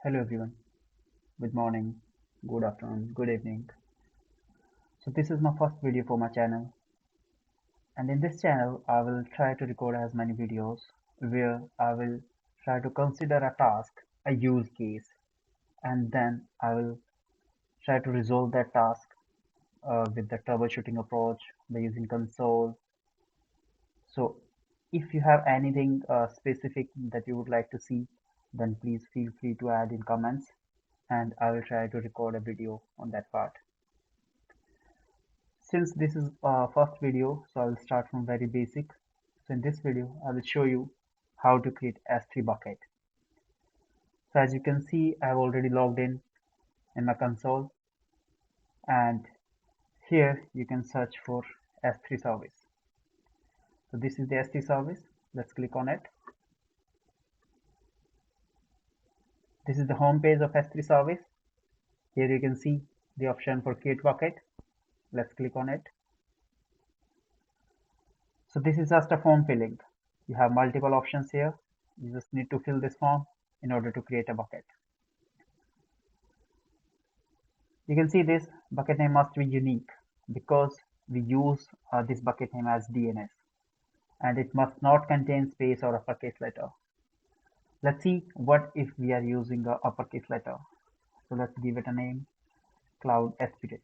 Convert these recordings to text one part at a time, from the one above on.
Hello everyone, good morning, good afternoon, good evening. So this is my first video for my channel, and in this channel I will try to record as many videos where I will try to consider a task, a use case, and then I will try to resolve that task with the troubleshooting approach by using console. So if you have anything specific that you would like to see, then please feel free to add in comments and I will try to record a video on that part. Since this is first video, so I will start from very basic. So in this video, I will show you how to create S3 bucket. So as you can see, I have already logged in my console, and here you can search for S3 service. So this is the S3 service. Let's click on it. This is the home page of S3 service. Here you can see the option for create bucket. Let's click on it. So this is just a form filling. You have multiple options here. You just need to fill this form in order to create a bucket. You can see this bucket name must be unique because we use this bucket name as DNS, and it must not contain space or uppercase letter. Let's see what if we are using a uppercase letter. So let's give it a name, cloud aspirant.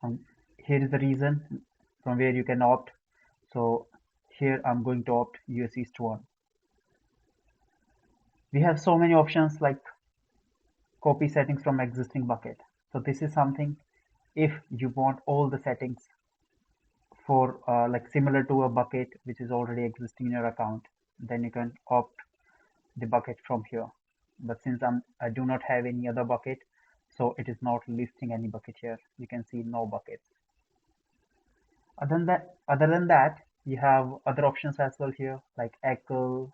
And here is the reason from where you can opt. So here I'm going to opt US East 1. We have so many options like copy settings from existing bucket. So this is something if you want all the settings for like similar to a bucket which is already existing in your account, then you can opt the bucket from here. But since I do not have any other bucket, so it is not listing any bucket here. You can see no buckets. Other than that, you have other options as well here like echo,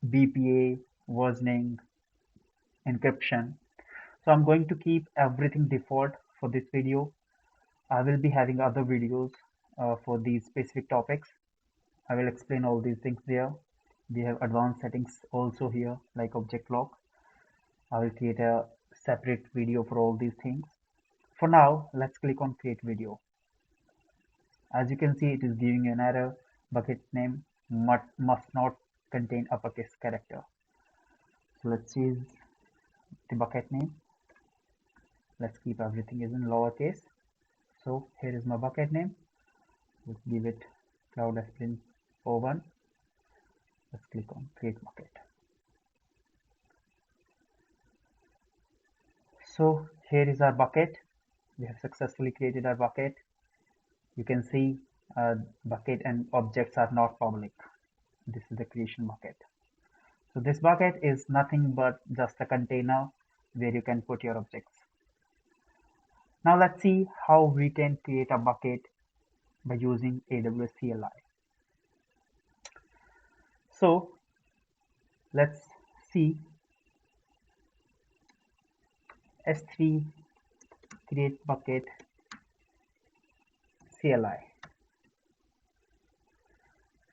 BPA, versioning, encryption. So I'm going to keep everything default for this video. I will be having other videos for these specific topics. I will explain all these things there. We have advanced settings also here like object lock. I will create a separate video for all these things. For now, let's click on create video. As you can see, it is giving an error. Bucket name must not contain uppercase character. So let's change the bucket name. Let's keep everything is in lowercase. So here is my bucket name. Let's give it cloud aspirant 01. Let's click on create bucket. So here is our bucket. We have successfully created our bucket. You can see bucket and objects are not public. This is the creation bucket. So this bucket is nothing but just a container where you can put your objects. Now let's see how we can create a bucket by using AWS CLI. So let's see S3 create bucket CLI.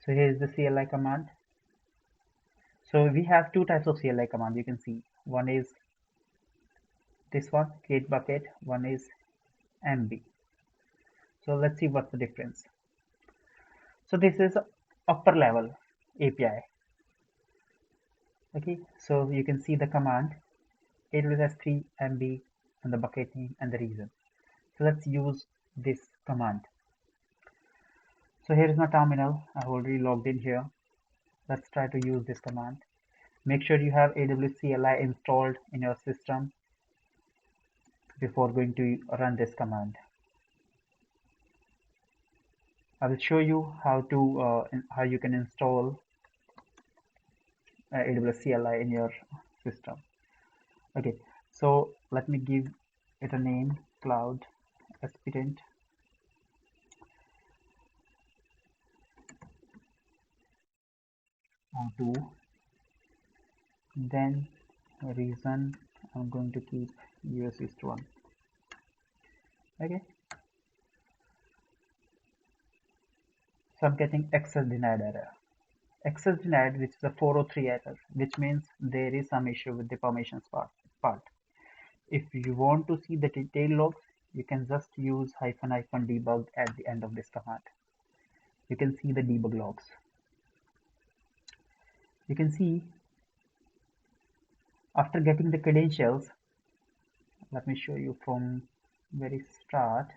So here is the CLI command. So we have two types of CLI command. You can see one is this one, create bucket, one is MB. So let's see what's the difference. So this is upper level API. Okay, so you can see the command AWS S3 MB and the bucket name and the reason. So let's use this command. So here is my terminal. I've already logged in here. Let's try to use this command. Make sure you have AWS CLI installed in your system before going to run this command. I will show you how you can install AWS CLI in your system. Okay, so let me give it a name, cloud aspirant. To then reason I'm going to keep US East 1. Okay, so I'm getting access denied error. Access denied, which is a 403 error, which means there is some issue with the permissions part. If you want to see the detail logs, you can just use ---- debug at the end of this command. You can see the debug logs. You can see after getting the credentials, let me show you from very start.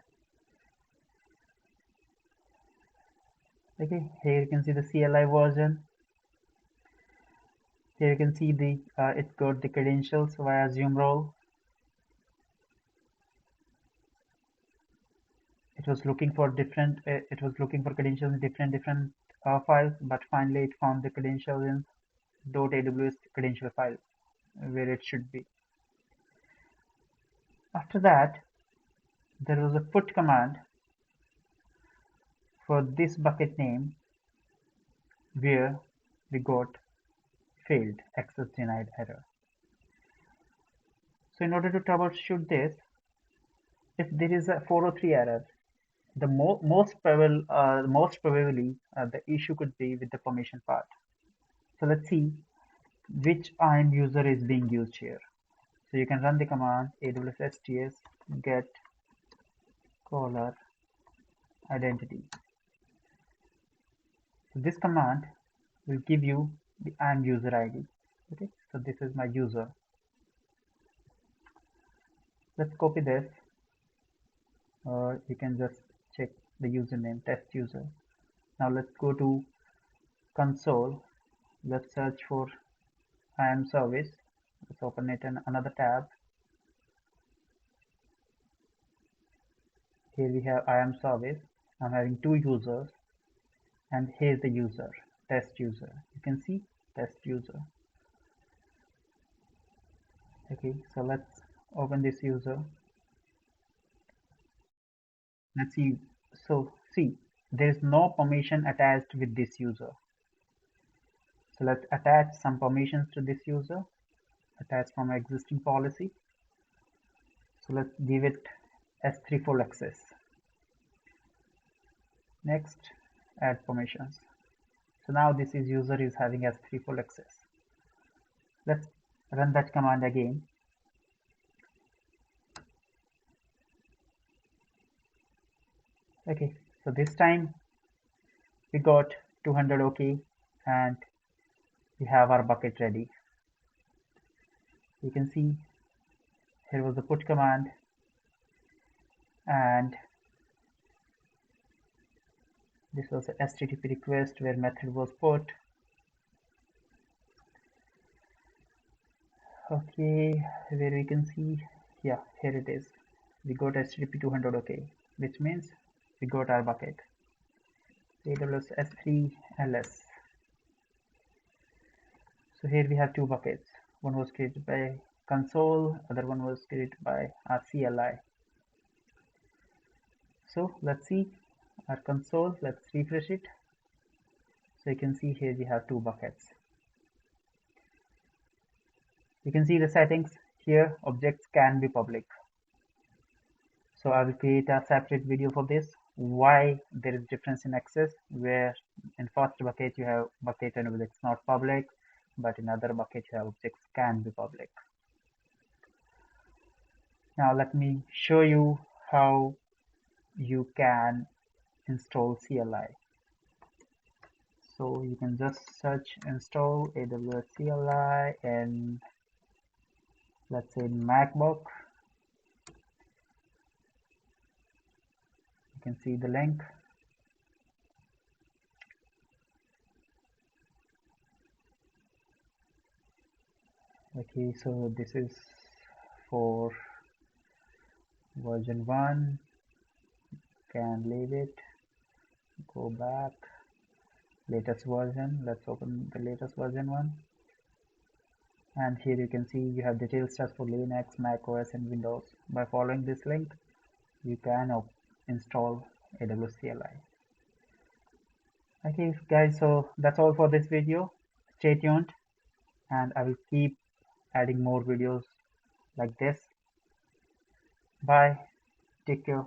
Okay, here you can see the CLI version. Here you can see the it got the credentials via Zoom role. It was looking for credentials in different files, but finally it found the credentials in .aws credential file where it should be. After that, there was a put command for this bucket name where we got failed access denied error. So in order to troubleshoot this, if there is a 403 error, the most probably the issue could be with the permission part. So let's see which IAM user is being used here. So you can run the command AWS STS get caller identity. So this command will give you the IAM user ID. Okay, so this is my user. Let's copy this, or you can just check the username test user. Now let's go to console. Let's search for IAM service. Let's open it in another tab. Here we have IAM service. I'm having two users, and here's the user, test user. You can see test user. Okay, so let's open this user. Let's see. So see, there is no permission attached with this user. So let's attach some permissions to this user, attach from existing policy. So let's give it S3 full access. Next, add permissions. So now this user is having S3 full access. Let's run that command again. Okay, so this time we got 200 OK, and we have our bucket ready. You can see here was the put command, and this was a HTTP request where method was put. Okay, where we can see, yeah, here it is. We got HTTP 200 OK, which means we got our bucket. AWS S3 LS. So here we have two buckets. One was created by console, other one was created by our CLI. So let's see our console. Let's refresh it. So you can see here we have two buckets. You can see the settings here. Objects can be public. So I will create a separate video for this. Why there is difference in access, where in first bucket you have bucket and objects not public, but in other bucket you have objects can be public. Now let me show you how you can install CLI. So you can just search install AWS CLI and let's say MacBook. You can see the link. Okay, so this is for version 1. Can leave it, go back, latest version. Let's open the latest version one, and here you can see you have details just for Linux, Mac OS and Windows. By following this link you can install AWS CLI. Okay guys, so that's all for this video. Stay tuned and I will keep adding more videos like this. Bye, take care.